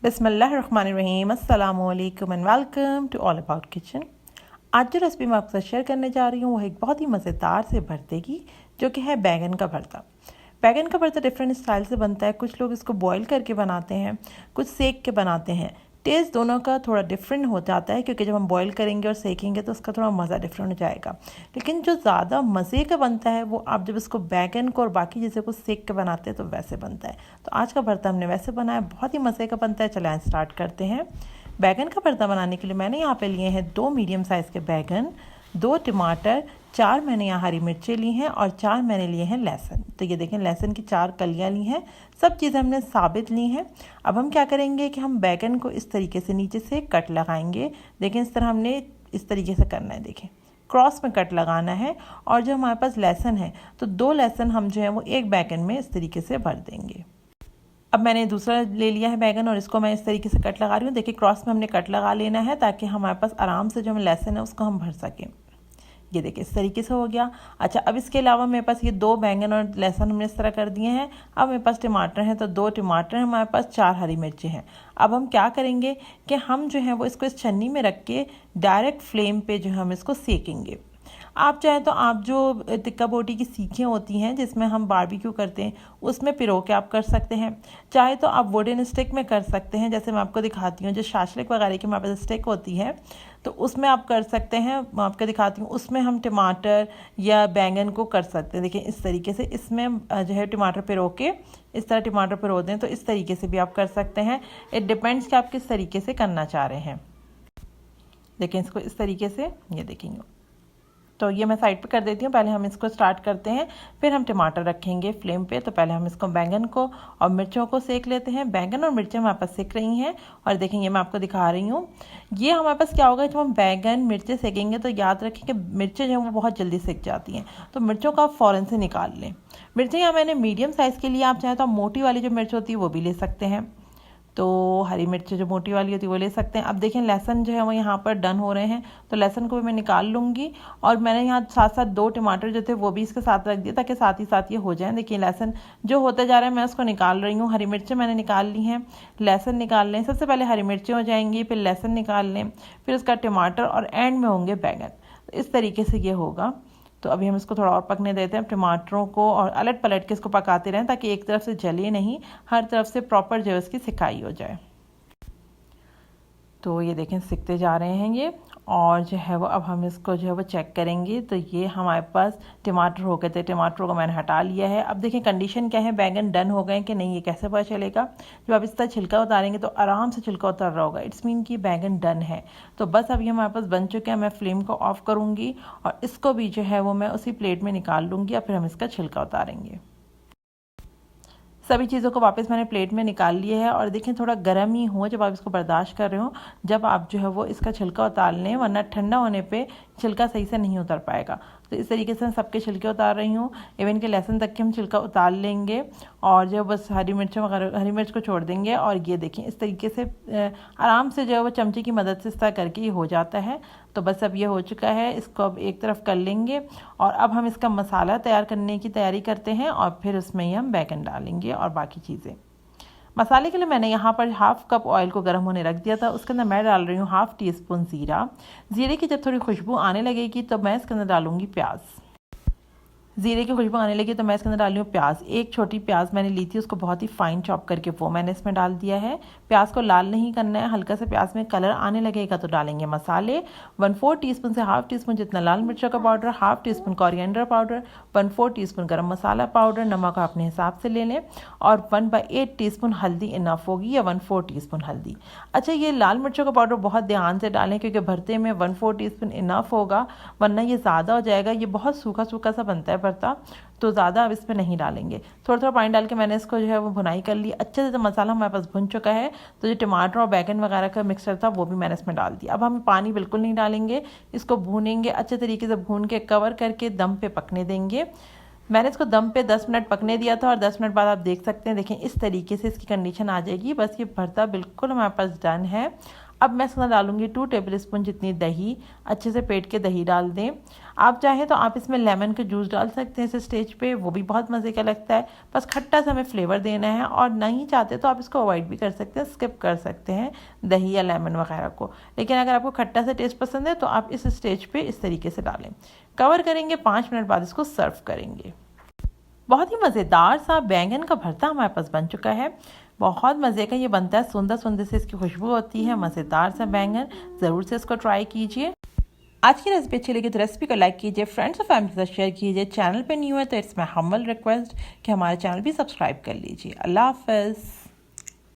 बिस्मिल्लाहिर्रहमानिर्रहीम, अस्सलामुअलैकुम and welcome to all about kitchen. आज जो रेसिपी मैं आपके साथ शेयर करने जा रही हूँ वो एक बहुत ही मज़ेदार से भरते की, जो कि है बैंगन का भरता। बैंगन का भरता डिफरेंट स्टाइल से बनता है। कुछ लोग इसको बॉईल करके बनाते हैं, कुछ सेक के बनाते हैं। टेस्ट दोनों का थोड़ा डिफरेंट हो जाता है, क्योंकि जब हम बॉईल करेंगे और सेकेंगे तो उसका थोड़ा मज़ा डिफरेंट हो जाएगा। लेकिन जो ज़्यादा मज़े का बनता है वो आप जब इसको बैंगन को और बाकी चीज़ों को सेक के बनाते हैं तो वैसे बनता है। तो आज का भरता हमने वैसे बनाया, बहुत ही मज़े का बनता है। चलें स्टार्ट करते हैं। बैंगन का भरता बनाने के लिए मैंने यहाँ पे लिए हैं 2 मीडियम साइज़ के बैंगन, 2 टमाटर, 4 मैंने यहाँ हरी मिर्चें ली हैं और 4 मैंने लिए हैं लहसुन। तो ये देखें, लहसुन की 4 कलियाँ ली हैं। सब चीज़ें हमने साबित ली हैं। अब हम क्या करेंगे कि हम बैंगन को इस तरीके से नीचे से कट लगाएंगे। देखें, इस तरह हमने इस तरीके से करना है। देखें, क्रॉस में कट लगाना है। और जो हमारे पास लहसुन है तो 2 लहसुन हम जो है वो एक बैंगन में इस तरीके से भर देंगे। अब मैंने दूसरा ले लिया है बैंगन और इसको मैं इस तरीके से कट लगा रही हूँ। देखिए, क्रॉस में हमने कट लगा लेना है ताकि हमारे पास आराम से जो हम लहसुन है उसको हम भर सकें। ये देखिए, इस तरीके से हो गया। अच्छा, अब इसके अलावा मेरे पास ये 2 बैंगन और लहसुन हमने इस तरह कर दिए हैं। अब मेरे पास टमाटर हैं, तो 2 टमाटर हैं, हमारे पास 4 हरी मिर्चें हैं। अब हम क्या करेंगे कि हम जो है वो इसको इस छन्नी में रख के डायरेक्ट फ्लेम पे जो है हम इसको सेकेंगे। आप चाहें तो आप जो टिक्का बोटी की सीखें होती हैं जिसमें हम बारबेक्यू करते हैं उसमें पिरो के आप कर सकते हैं। चाहे तो आप वुडन स्टिक में कर सकते हैं, जैसे मैं आपको दिखाती हूँ। जो शाशलिक वगैरह की हमारे पास स्टिक होती है तो उसमें आप कर सकते हैं। मैं आपको दिखाती हूँ, उसमें हम टमाटर या बैंगन को कर सकते हैं। देखिए, इस तरीके से इसमें जो है टमाटर पिरो के इस तरह टमाटर पिरो दें, तो इस तरीके से भी आप कर सकते हैं। इट डिपेंड्स कि आप किस तरीके से करना चाह रहे हैं। देखिए, इसको इस तरीके से ये देखेंगे। तो ये मैं साइड पे कर देती हूँ। पहले हम इसको स्टार्ट करते हैं, फिर हम टमाटर रखेंगे फ्लेम पे। तो पहले हम इसको बैंगन को और मिर्चों को सेक लेते हैं। बैंगन और मिर्चें हमारे पास सेक रही हैं और देखेंगे मैं आपको दिखा रही हूँ। ये हमारे पास क्या होगा, जब हम बैंगन मिर्चें सेकेंगे तो याद रखें कि मिर्चें जो हैं वो बहुत जल्दी सेक जाती हैं, तो मिर्चों को आप फ़ौरन से निकाल लें। मिर्चें यहाँ मैंने मीडियम साइज़ के लिए, आप चाहें तो आप मोटी वाली जो मिर्च होती है वो भी ले सकते हैं। तो हरी मिर्च जो मोटी वाली होती है वो ले सकते हैं। अब देखें, लहसुन जो है वो यहाँ पर डन हो रहे हैं, तो लहसुन को भी मैं निकाल लूँगी। और मैंने यहाँ साथ साथ 2 टमाटर जो थे वो भी इसके साथ रख दिए ताकि साथ ही साथ ये हो जाए। देखिए, लहसुन जो होते जा रहा है मैं उसको निकाल रही हूँ। हरी मिर्चें मैंने निकाल ली हैं, लहसुन निकाल लें। सबसे पहले हरी मिर्चें हो जाएंगी, फिर लहसुन निकाल लें, फिर उसका टमाटर और एंड में होंगे बैंगन। तो इस तरीके से ये होगा। तो अभी हम इसको थोड़ा और पकने देते हैं टमाटरों को, और अलट पलट के इसको पकाते रहें ताकि एक तरफ से जले नहीं, हर तरफ से प्रॉपर जो है उसकी सिकाई हो जाए। तो ये देखें, सिकते जा रहे हैं ये। और जो है वो अब हम इसको जो है वो चेक करेंगे। तो ये हमारे पास टमाटर हो गए थे, टमाटरों को मैंने हटा लिया है। अब देखें कंडीशन क्या है, बैंगन डन हो गए कि नहीं, ये कैसे पता चलेगा। जब आप इस तरह छिलका उतारेंगे तो आराम से छिलका उतर रहा होगा, इट्स मीन कि बैंगन डन है। तो बस अब ये हमारे पास बन चुके हैं। मैं फ्लेम को ऑफ करूँगी और इसको भी जो है वो मैं उसी प्लेट में निकाल लूँगी और फिर हम इसका छिलका उतारेंगे। सभी चीज़ों को वापस मैंने प्लेट में निकाल लिया है। और देखें, थोड़ा गर्म ही हो जब आप इसको बर्दाश्त कर रहे हो, जब आप जो है वो इसका छिलका उतार लें, वरना ठंडा होने पे छिलका सही से नहीं उतर पाएगा। तो इस तरीके से मैं सबके छिलके उतार रही हूँ, इवन के लहसुन तक के हम छिलका उतार लेंगे। और जो बस हरी मिर्चों वगैरह, हरी मिर्च को छोड़ देंगे। और ये देखें, इस तरीके से आराम से जो है वो चमचे की मदद से इस तरह करके ये हो जाता है। तो बस अब ये हो चुका है, इसको अब एक तरफ कर लेंगे। और अब हम इसका मसाला तैयार करने की तैयारी करते हैं और फिर उसमें ही हम बैंगन डालेंगे और बाकी चीज़ें। मसाले के लिए मैंने यहाँ पर 1/2 कप ऑयल को गर्म होने रख दिया था। उसके अंदर मैं डाल रही हूँ 1/2 टीस्पून ज़ीरा। ज़ीरे की जब थोड़ी खुशबू आने लगेगी तो मैं इसके अंदर डालूँगी प्याज। ज़ीरे की खुशबू आने लगी तो मैं इसके अंदर डाल रही हूँ प्याज। एक छोटी प्याज मैंने ली थी, उसको बहुत ही फाइन चॉप करके वो मैंने इसमें डाल दिया है। प्याज को लाल नहीं करना है, हल्का सा प्याज में कलर आने लगेगा तो डालेंगे मसाले। 1/4 टीस्पून से 1/2 टीस्पून जितना लाल मिर्चों का powder, 1/2 teaspoon coriander powder, 1/4 teaspoon गरम मसाला पाउडर, नमक अपने हिसाब से ले लें। और 1/8 टीस्पून हल्दी इनफ होगी, या 1/4 टीस्पून हल्दी। अच्छा, ये लाल मिर्चों का पाउडर बहुत ध्यान से डालें क्योंकि भरते में 1/4 टीस्पून इनफ होगा, वरना ये ज़्यादा हो जाएगा। ये बहुत सूखा सूखा सा बनता है भरता, तो ज़्यादा अब इसमें नहीं डालेंगे। थोड़ा थोड़ा पानी डाल के मैंने इसको जो है वो भुनाई कर ली अच्छे से। तो मसाला हमारे पास भुन चुका है, तो जो टमाटर और बैंगन वगैरह का मिक्सचर था वो भी मैंने इसमें डाल दिया। अब हम पानी बिल्कुल नहीं डालेंगे, इसको भूनेंगे अच्छे तरीके से, भून के कवर करके दम पे पकने देंगे। मैंने इसको दम पे 10 मिनट पकने दिया था और 10 मिनट बाद आप देख सकते हैं, देखें इस तरीके से इसकी कंडीशन आ जाएगी। बस ये भरता बिल्कुल हमारे पास डन है। अब मैं इसमें डालूंगी 2 टेबलस्पून जितनी दही। अच्छे से फेंट के दही डाल दें। आप चाहें तो आप इसमें लेमन का जूस डाल सकते हैं इस स्टेज पे, वो भी बहुत मज़े का लगता है। बस खट्टा सा हमें फ्लेवर देना है, और नहीं चाहते तो आप इसको अवॉइड भी कर सकते हैं, स्किप कर सकते हैं दही या लेमन वगैरह को। लेकिन अगर आपको खट्टा सा टेस्ट पसंद है तो आप इस स्टेज पे इस तरीके से डालें। कवर करेंगे, 5 मिनट बाद इसको सर्व करेंगे। बहुत ही मज़ेदार सा बैंगन का भरता हमारे पास बन चुका है। बहुत मज़े का ये बनता है, सुंदर सुंदर से इसकी खुशबू होती है। मज़ेदार सा बैंगन, ज़रूर से इसको ट्राई कीजिए। आज की रेसिपी अच्छी लगी तो रेसिपी को लाइक कीजिए, फ्रेंड्स और फैमिली के साथ शेयर कीजिए। चैनल पे न्यू है तो इट्स माय हम्बल रिक्वेस्ट कि हमारे चैनल भी सब्सक्राइब कर लीजिए। अल्लाह हाफ़िज़।